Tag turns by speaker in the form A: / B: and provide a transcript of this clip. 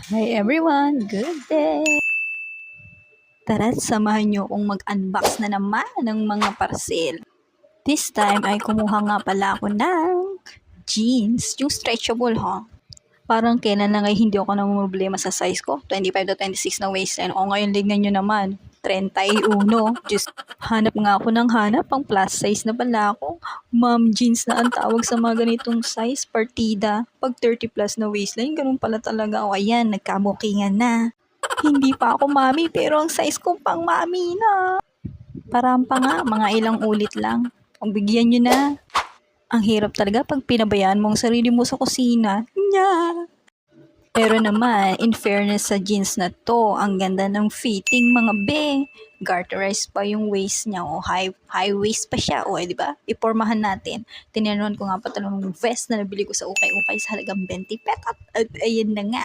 A: Hi everyone! Good day! Tara, samahan niyo akong mag-unbox na naman ng mga parcel. This time ay kumuha nga pala ako ng jeans, yung stretchable ha. Parang kailan lang ay hindi ako namumroblema sa size ko. 25 to 26 na waistline. O ngayon, lignan nyo naman. 31. Just hanap nga ako ng hanap. Pang plus size na pala ako. Mom jeans na ang tawag sa mga ganitong size. Partida. Pag 30 plus na waistline, ganun pala talaga. O ayan, nagkabukingan na. Hindi pa ako mami, pero ang size ko pang mami na. Parang pa nga, mga ilang ulit lang. Pagbigyan nyo na. Ang hirap talaga pag pinabayaan mo ang sarili mo sa kusina. Nya! Pero naman, in fairness sa jeans na to, ang ganda ng fitting mga be. Garterized pa yung waist niya. O, high waist pa siya. O, di ba? Ipormahan natin. Tinanong ko nga pa talagang vest na nabili ko sa ukay-ukay sa halagang 20 pesos. At ayun na nga.